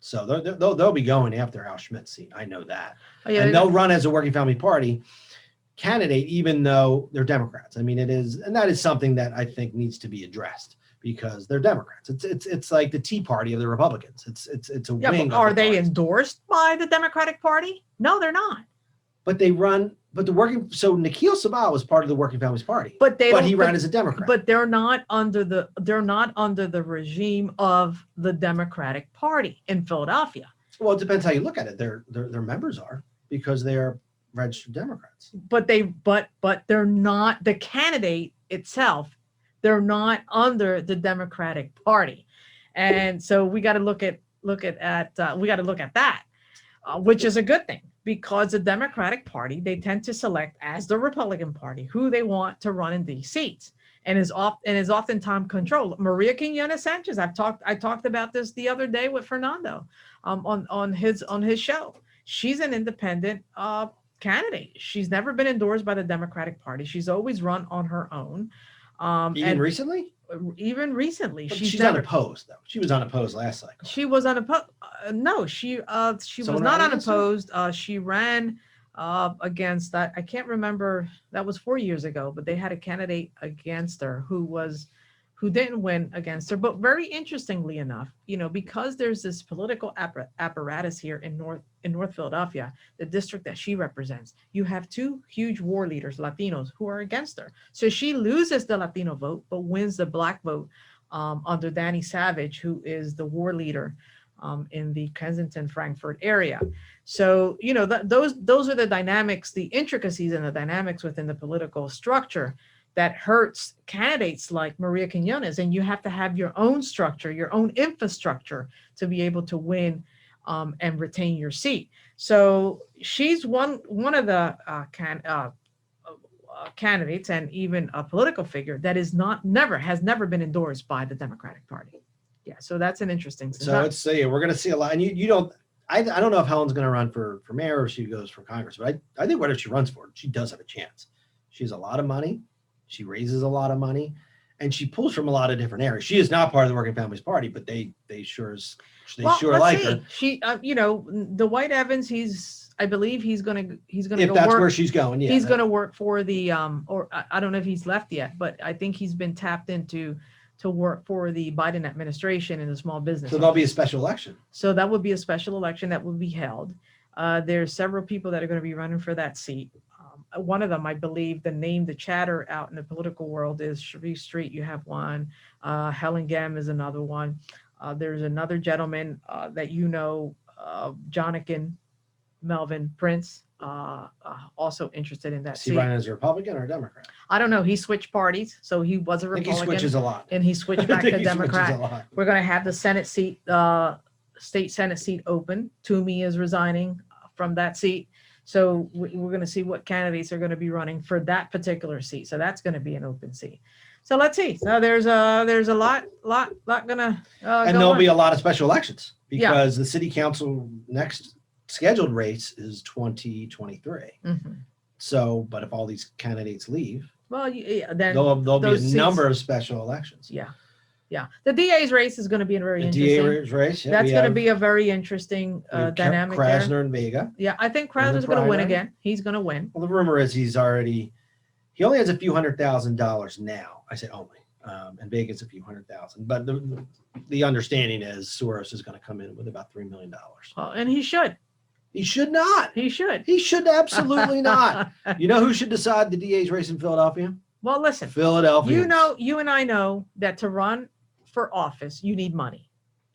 So they'll be going after Al Schmidt's seat. I know that. Oh, yeah, And they'll run as a working family party candidate, even though they're Democrats. I mean, it is, and that is something that I think needs to be addressed because they're Democrats. It's like the Tea Party of the Republicans. It's a yeah, wing. but of are the they parties. endorsed by the Democratic Party? No, they're not. But they run. But the working. So Nikhil Sabal was part of the Working Families Party. But they. But don't, he ran as a Democrat. But they're not under the regime of the Democratic Party in Philadelphia. Well, it depends how you look at it. Their members are because they are registered Democrats. But they're not the candidate itself. They're not under the Democratic Party, and so we got to look at that, which is a good thing because the Democratic Party they tend to select as the Republican Party who they want to run in these seats, and is oftentimes controlled. Maria Quinones Sanchez. I talked about this the other day with Fernando, on his show. She's an independent candidate. She's never been endorsed by the Democratic Party. She's always run on her own. Even recently? Even recently, But she's she's never, unopposed, though. She was unopposed last cycle. she was unopposed. No, she was Someone not ran against her? unopposed. She ran against that. I can't remember. That was 4 years ago, but they had a candidate against her who didn't win against her. But very interestingly enough, because there's this political apparatus here in North Philadelphia, the district that she represents, you have 2 huge war leaders, Latinos, who are against her. So she loses the Latino vote, but wins the Black vote under Danny Savage, who is the war leader in the Kensington, Frankfurt area. So, those are the dynamics, the intricacies and the dynamics within the political structure that hurts candidates like Maria Quinones. And you have to have your own structure, your own infrastructure to be able to win and retain your seat. So she's one of the candidates and even a political figure that has never been endorsed by the Democratic Party. Yeah, so that's an interesting. So let's see. We're going to see a lot. And you don't. I don't know if Helen's going to run for mayor or if she goes for Congress. But I think whatever she runs for, she does have a chance. She has a lot of money. She raises a lot of money, and she pulls from a lot of different areas. She is not part of the Working Families Party, but they sure like her. She, the White Evans. I believe he's gonna If go that's work. where she's going, yeah. He's gonna work for the or I don't know if he's left yet, but I think he's been tapped into to work for the Biden administration in the small business. So there'll be a special election. So that would be a special election that will be held. There's several people that are going to be running for that seat. One of them, I believe, the chatter out in the political world is Sharif Street. You have one. Helen Gem is another one. There's another gentleman that Jonican Melvin Prince, also interested in that Is he seat. running as a Republican or a Democrat? I don't know. He switched parties, so he was a I think he Republican, switches a lot. and he switched back I think to he switches Democrat. a lot. We're going to have the Senate seat, state Senate seat open. Toomey is resigning from that seat. So we're going to see what candidates are going to be running for that particular seat. So that's going to be an open seat. So let's see. So there's a lot gonna and go there'll on. be a lot of special elections Yeah. because the city council next scheduled race is 2023. Mhm. So, but if all these candidates leave, Well, yeah, then there'll be a those seats- number of special elections. Yeah, yeah. The DA's race is going to be very The interesting. DA race, yeah, That's we going to have- be a very interesting we have dynamic there. Krasner and Vega. Yeah, I think in the Krasner's going to win primary. again. He's going to win. Well, the rumor is he only has a few $100,000 now. I say only, and Vega's a few $100,000. But the understanding is Soros is going to come in with about $3 million. And he should. He should not. He should. He should absolutely not. You know who should decide the DA's race in Philadelphia? Well, listen. Philadelphia. You and I know that to run for office, you need money.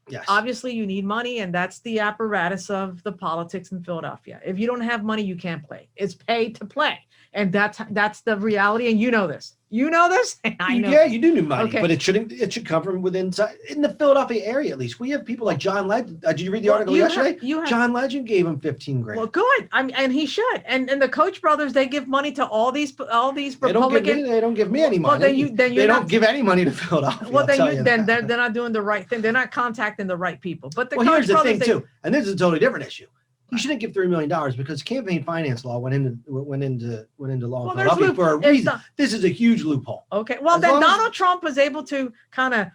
Yes. Obviously, you need money, and that's the apparatus of the politics in Philadelphia. If you don't have money, you can't play. It's pay to play, and that's the reality. And you know this. You know this. I know. Yeah, you do need money, Okay. but it should come from within in the Philadelphia area at least. We have people like John Legend. Did you read the article yesterday? John Legend gave him 15 grand. Well, good. And he should. And the Koch brothers, they give money to all these They Republican. don't give me any money. Well, then they don't give any money to Philadelphia. Well, then they're not doing the right thing. They're not contacting the right people. But the Koch Koch here's the brothers, thing too, and this is a totally different issue. You shouldn't give $3 million because campaign finance law went into law in Philadelphia for a reason. This is a huge loophole. Okay, well As then long as- Donald Trump was able to kind of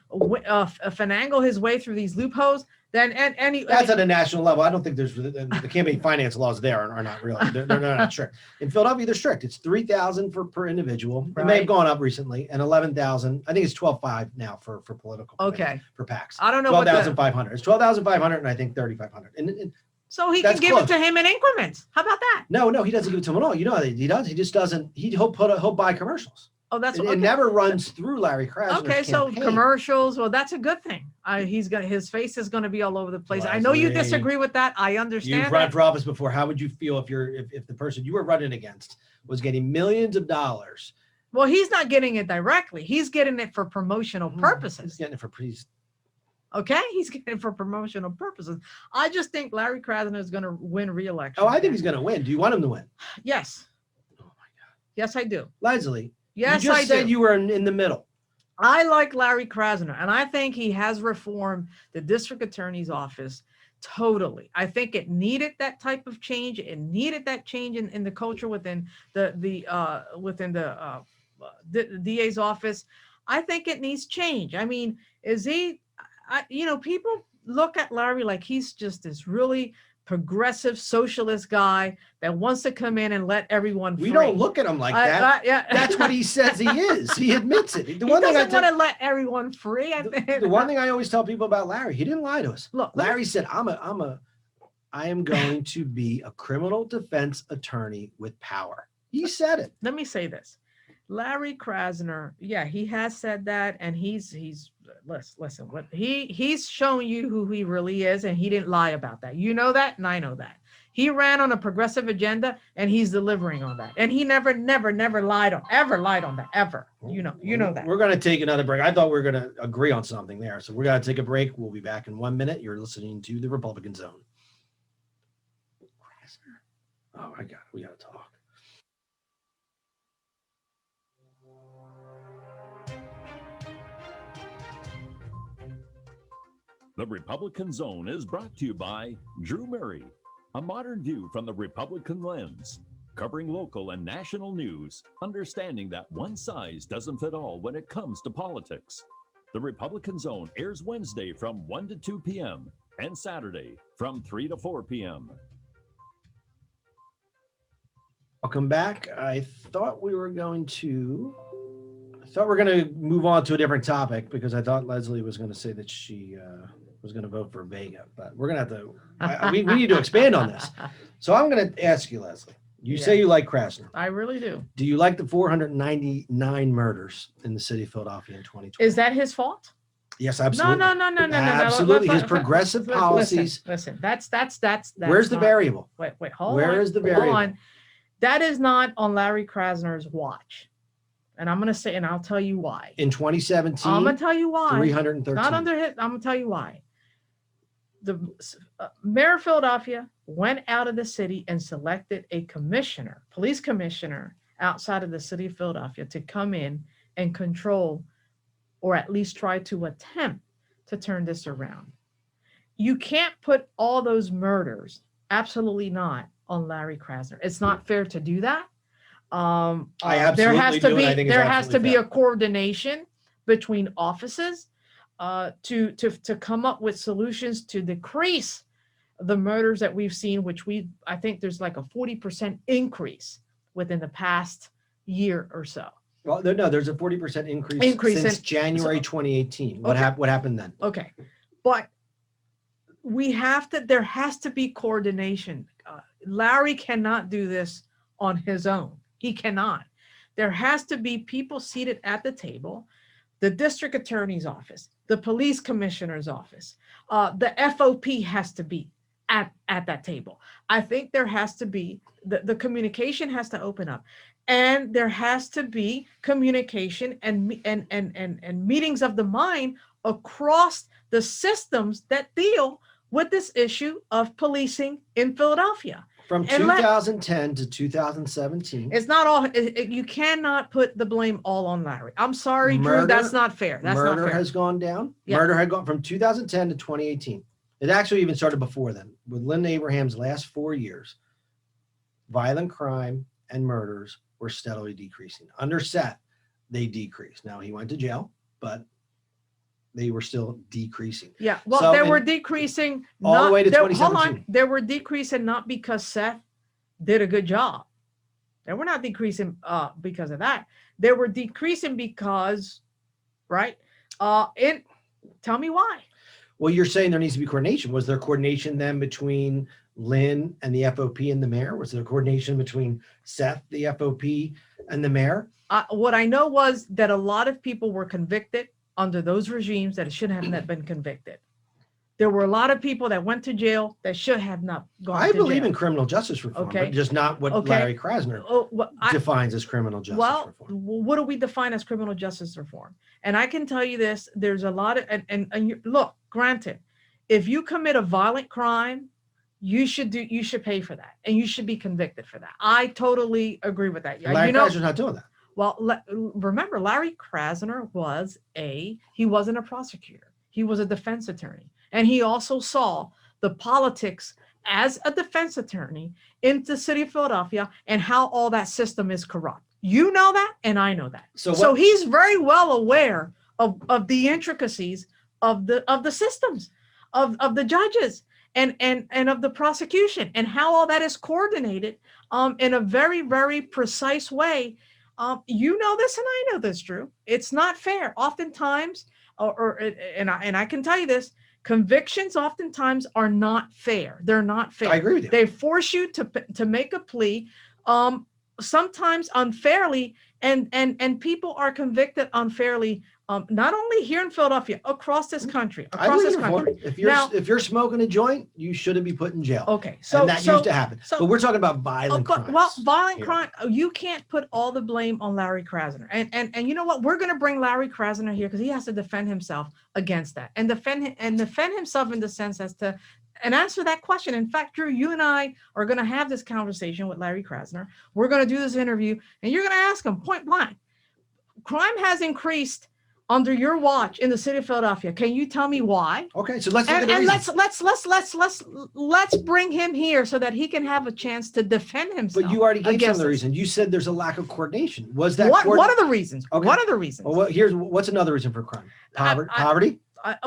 finagle his way through these loopholes. Then That's at a national level. I don't think there's the campaign finance laws there are not really. They're not strict. In Philadelphia, they're strict. It's $3,000 per individual. It may Right. have gone up recently, and $11,000. I think it's $12,500 now for political. Okay. For PACs. I don't know what the, 12,500. It's 12,500, and I think 3,500. And so he can That's give close. it to him in increments. How about that? no, he doesn't give it to him at all. You know what he does? He just doesn't. He'll buy commercials. Oh, that's It okay. never runs through Larry Krasner's Okay, so campaign. commercials. Well, that's a good thing. His face is gonna be all over the place. I know you Leslie, disagree with that. I understand. You've run that. for office before. How would you feel if the person you were running against was getting millions of dollars? Well, he's not getting it directly. He's getting it for promotional He's purposes. getting it for please. Okay, he's getting it for promotional purposes. I just think Larry Krasner is going to win re-election. Oh, I think he's going to win. Do you want him to win? Yes. Oh my God, Yes, I do. Leslie. Yes, you just I said do. you were in the middle. I like Larry Krasner, and I think he has reformed the district attorney's office totally. I think it needed that type of change. It needed that change in the culture within the DA's office. I think it needs change. I mean, people look at Larry like he's just this really progressive socialist guy that wants to come in and let everyone free. We don't look at him like that. Yeah. That's what he says he is. He admits it. He doesn't want to let everyone free. I think. The one thing I always tell people about Larry, he didn't lie to us. Look, Larry said, I am going to be a criminal defense attorney with power. He said it. Let me say this. Larry Krasner, yeah, he has said that, and he's listen, what he's showing you who he really is, and he didn't lie about that. You know that, and I know that. He ran on a progressive agenda, and he's delivering on that. And he never lied on that, ever. You know that. We're going to take another break. I thought we were going to agree on something there. So we're going to take a break. We'll be back in 1 minute. You're listening to the Republican Zone. Krasner. Oh my God, we got to talk. The Republican Zone is brought to you by Drew Murray, a modern view from the Republican lens, covering local and national news, understanding that one size doesn't fit all when it comes to politics. The Republican Zone airs Wednesday from 1 to 2 p.m. and Saturday from 3 to 4 p.m. Welcome back. I thought we were going to move on to a different topic because I thought Leslie was going to say that she was going to vote for Vega, but we're going to have to, we need to expand on this. So I'm going to ask you, Leslie, you say you like Krasner. I really do. Do you like the 499 murders in the city of Philadelphia in 2020? Is that his fault? Yes, absolutely. No. Absolutely. His progressive policies. Listen, that's Where's the not- variable? Wait, hold on. Where is the Hold variable? on. That is not on Larry Krasner's watch. And I'm going to say, and I'll tell you why. In 2017, I'm going to tell you why. 313. Not under hit. I'm going to tell you why. mayor of Philadelphia went out of the city and selected a commissioner, police commissioner outside of the city of Philadelphia to come in and control, or at least try to attempt to turn this around. You can't put all those murders, absolutely not, on Larry Krasner. It's not fair to do that. I absolutely do, and I think it's there has to absolutely be fair. a coordination between offices to come up with solutions to decrease the murders that we've seen, which I think there's like a 40% increase within the past year or so. Well, no, there's a 40% increase since January 2018. What happened then? Okay, but there has to be coordination. Larry cannot do this on his own. He cannot. There has to be people seated at the table, the district attorney's office, the police commissioner's office, the FOP has to be at that table. I think there has to be, the communication has to open up, and there has to be communication and meetings of the mind across the systems that deal with this issue of policing in Philadelphia. From 2010 to 2017. It's not all, you cannot put the blame all on Larry. I'm sorry, Drew, that's not fair. That's not fair. Murder has gone down. Yeah. Murder had gone from 2010 to 2018. It actually even started before then. With Lynn Abraham's last 4 years, violent crime and murders were steadily decreasing. Under Seth, they decreased. Now he went to jail, but they were still decreasing. Yeah, well, they were decreasing all the way to 2017. They were decreasing not because Seth did a good job. They were not decreasing because of that. They were decreasing because, right? Tell me why. Well, you're saying there needs to be coordination. Was there coordination then between Lynn and the FOP and the mayor? Was there coordination between Seth, the FOP, and the mayor? What I know was that a lot of people were convicted under those regimes that should have not been convicted. There were a lot of people that went to jail that should have not gone to jail. I believe in criminal justice reform, but just not what Larry Krasner defines as criminal justice reform. Well, what do we define as criminal justice reform? And I can tell you this, there's a lot of, look, granted, if you commit a violent crime, you should pay for that, and you should be convicted for that. I totally agree with that. Larry Krasner's not doing that. Well, remember, Larry Krasner he wasn't a prosecutor. He was a defense attorney. And he also saw the politics as a defense attorney in the city of Philadelphia and how all that system is corrupt. You know that, and I know that. So he's very well aware of the intricacies of the systems, of the judges and of the prosecution, and how all that is coordinated in a very, very precise way. You know this, and I know this, Drew. It's not fair. Oftentimes, and I can tell you this, convictions oftentimes are not fair. They're not fair. I agree with you. They force you to make a plea, sometimes unfairly, and people are convicted unfairly. Not only here in Philadelphia, across this country. If you're smoking a joint, you shouldn't be put in jail. Okay, and that used to happen. But we're talking about violent crimes. Well, violent crime, you can't put all the blame on Larry Krasner. And you know what? We're going to bring Larry Krasner here because he has to defend himself against that, and defend himself in the sense as to and answer that question. In fact, Drew, you and I are going to have this conversation with Larry Krasner. We're going to do this interview, and you're going to ask him point blank. Crime has increased under your watch in the city of Philadelphia. Can you tell me why? Okay, so let's let's bring him here so that he can have a chance to defend himself. But you already gave some of the reason. You said there's a lack of coordination. Was that what are the reasons? Okay. What are the reasons? Well, what's another reason for crime? Poverty?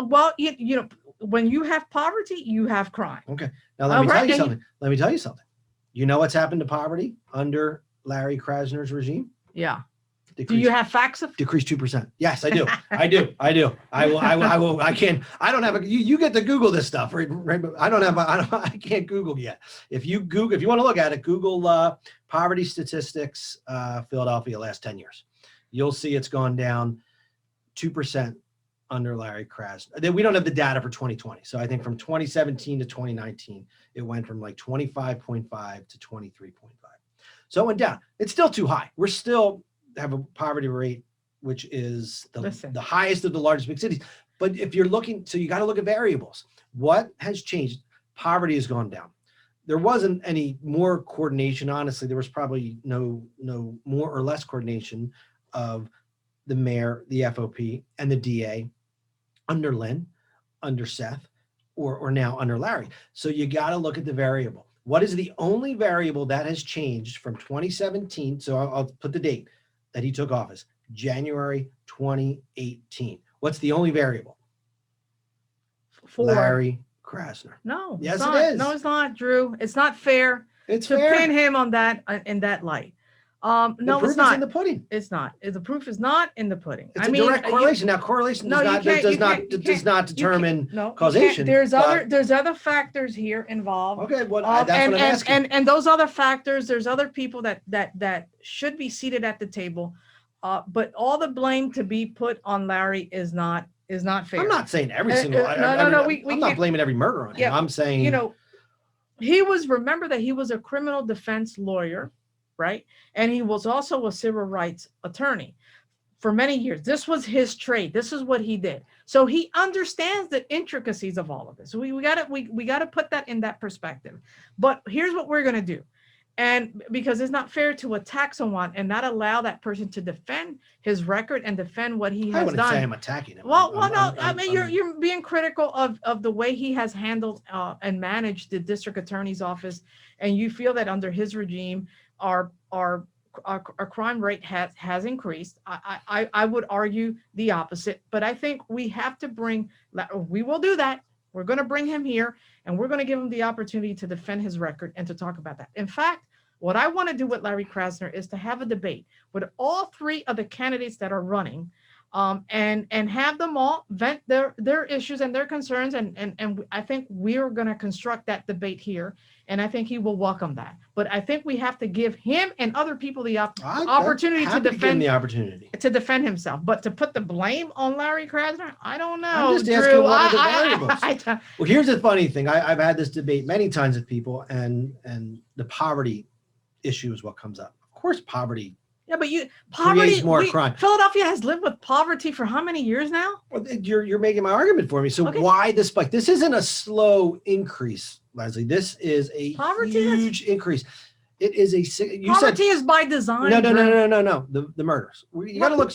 Well, you know, when you have poverty, you have crime. Okay. Now let me tell you something. Let me tell you something. You know what's happened to poverty under Larry Krasner's regime? Yeah. Do you have facts of decreased 2%? Yes, I do. I do. I will. I can't. I don't have a. You get to Google this stuff, right? I can't Google yet. If you want to look at it, Google poverty statistics, Philadelphia last 10 years. You'll see it's gone down 2% under Larry Krasner. We don't have the data for 2020, so I think from 2017 to 2019, it went from like 25.5 to 23.5. So it went down. It's still too high. We're still have a poverty rate which is Listen. the highest of the largest big cities. But if you're looking, so you got to look at variables. What has changed? Poverty has gone down. There wasn't any more coordination. Honestly, there was probably no more or less coordination of the mayor, the FOP, and the DA under Lynn, under Seth, or now under Larry. So you got to look at the variable. What is the only variable that has changed from 2017? So I'll put the date that he took office, January 2018. What's the only variable? Larry Krasner. No, Yes, it's not. it is. No, it's not, Drew. It's not fair It's to fair. pin him on that in that light. The No, proof it's not. is in the pudding. It's not. The proof is not in the pudding. It's a direct correlation. Now, correlation No, you can't- you can't- you does not determine no, you can't. causation. There's but- there's other factors here involved. Okay, well, that's and, what I'm and, asking. and those other factors, there's other people that should be seated at the table. But all the blame to be put on Larry is not fair. I'm not saying every single. no, I no, mean, we I'm not can't- blaming every murder on him. Yeah, I'm saying, you know, remember that he was a criminal defense lawyer, right? And he was also a civil rights attorney for many years. This was his trade. This is what he did. So he understands the intricacies of all of this. We gotta put that in that perspective. But here's what we're gonna do. And because it's not fair to attack someone and not allow that person to defend his record and defend what he I has wouldn't say done. I'm attacking him. Well, no, I mean, you're being critical of the way he has handled and managed the district attorney's office, and you feel that under his regime, our crime rate has increased. I would argue the opposite, but I think we have to we will do that. We're going to bring him here, and we're going to give him the opportunity to defend his record and to talk about that. In fact, what I want to do with Larry Krasner is to have a debate with all three of the candidates that are running, and have them all vent their issues and their concerns. And I think we're going to construct that debate here. And I think he will welcome that. But I think we have to give him and other people the opportunity to defend himself. But to put the blame on Larry Krasner, I don't know. I'm just asking Drew. what are the variables. Well, here's the funny thing. I've had this debate many times with people, and the poverty issue is what comes up. Of course, poverty. Yeah, but poverty creates more crime. Philadelphia has lived with poverty for how many years now? Well, you're making my argument for me. So Okay. why the spike? This isn't a slow increase, Leslie. This is a huge increase. It is Poverty is by design. No. Drew. The murders. You got to look.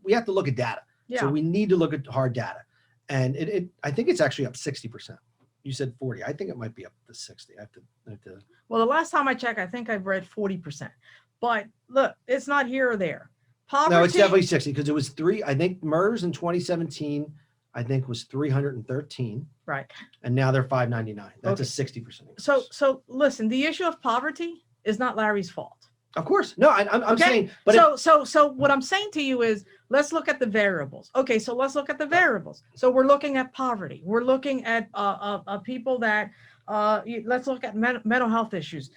We have to look at data. Yeah. So we need to look at hard data, and I think it's actually up 60%. You said 40. I think it might be up to 60. I have to. Well, the last time I checked, I think I've read 40%. But look, it's not here or there. Poverty. No, it's definitely 60 because it was I think murders in 2017, I think was 313. Right. And now they're 599. That's Okay. a 60% increase. So listen, the issue of poverty is not Larry's fault. Of course. No, I'm Okay? saying, but so what I'm saying to you is let's look at the variables. Okay, so let's look at the variables. So we're looking at poverty. We're looking at people that let's look at mental health issues.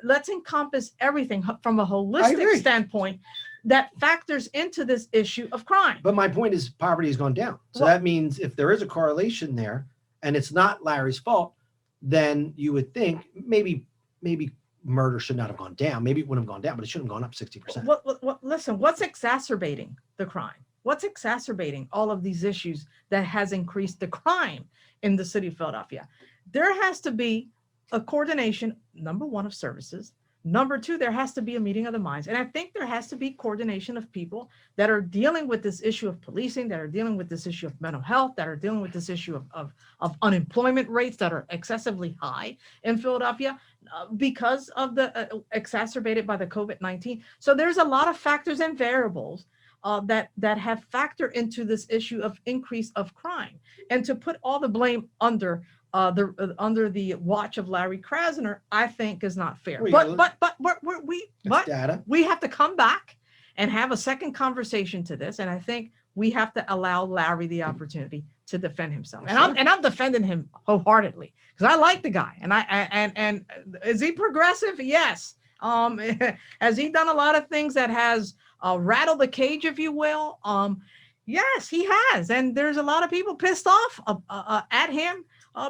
Let's encompass everything from a holistic standpoint that factors into this issue of crime. But my point is poverty has gone down. So that means if there is a correlation there and it's not Larry's fault, then you would think maybe murder should not have gone down. Maybe it wouldn't have gone down, but it shouldn't have gone up 60%. Listen, what's exacerbating the crime? What's exacerbating all of these issues that has increased the crime in the city of Philadelphia? There has to be a coordination, number one, of services. Number two, there has to be a meeting of the minds. And I think there has to be coordination of people that are dealing with this issue of policing, that are dealing with this issue of mental health, that are dealing with this issue of unemployment rates that are excessively high in Philadelphia because of the exacerbated by the COVID-19. So there's a lot of factors and variables that have factored into this issue of increase of crime. And to put all the blame under the watch of Larry Krasner, I think is not fair. But we have to come back and have a second conversation to this. And I think we have to allow Larry the opportunity to defend himself. And I'm defending him wholeheartedly because I like the guy. And is he progressive? Yes. Has he done a lot of things that has rattled the cage, if you will? Yes, he has. And there's a lot of people pissed off at him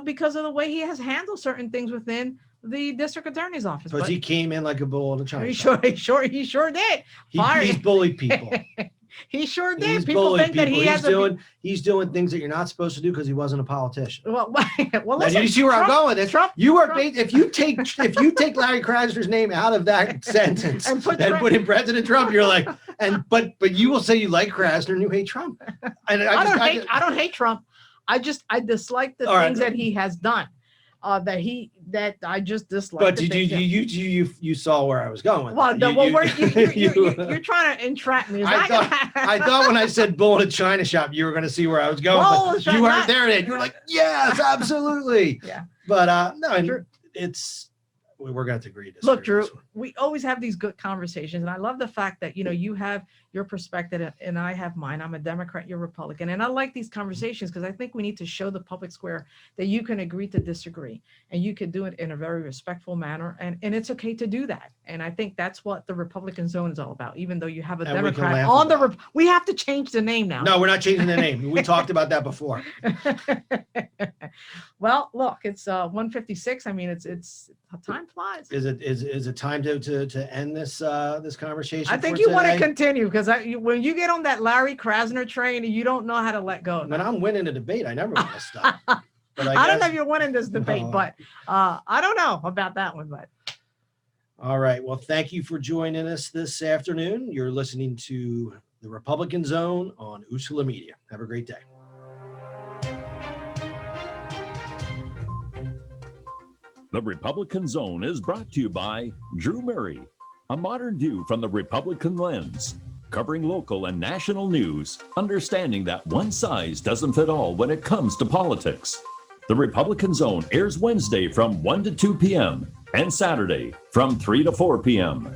because of the way he has handled certain things within the district attorney's office. Because But he came in like a bull in a china he shop. sure did. He's bullied people. He sure did. He's People bullied think that people. he has He's doing things that you're not supposed to do because he wasn't a politician. well, Now, listen, you see where I'm going with this? Trump, You are Trump- if you take Larry Krasner's name out of that sentence And and put put in President Trump, you're like, but you will say you like Krasner and you hate Trump. And I don't hate Trump. I dislike the All right. things that he has done. That I just dislike. But the things that- you saw where I was going with Well, that. you're trying to entrap me. Is I that I thought when I said bull in a china shop, you were going to see where I was going. Bull in a But china- you weren't not- there yet. You were like, yes, absolutely. Yeah. But no, and Drew- we're going to have to agree to Look, disagree Drew, on this one. we always have these good conversations, and I love the fact that you have your perspective and I have mine. I'm a Democrat, you're Republican, and I like these conversations because I think we need to show the public square that you can agree to disagree, and you can do it in a very respectful manner, and it's okay to do that. And I think that's what the Republican zone is all about. Even though you have a And we can Democrat laugh on the, about we have to change the name now. No, we're not changing the name. We talked about that before. Well, look, it's 1:56. I mean, it's time flies. Is it time to end this this conversation? I think for you want to today? continue because when you get on that Larry Krasner train, you don't know how to let go. When I'm winning a debate, I never want to stop. But I don't know guess- if you're winning this debate, No. but I don't know about that one. But All right. Well, thank you for joining us this afternoon. You're listening to the Republican Zone on Usula Media. Have a great day. The Republican Zone is brought to you by Drew Murray, a modern view from the Republican lens, covering local and national news, understanding that one size doesn't fit all when it comes to politics. The Republican Zone airs Wednesday from 1 to 2 p.m. and Saturday from 3 to 4 p.m.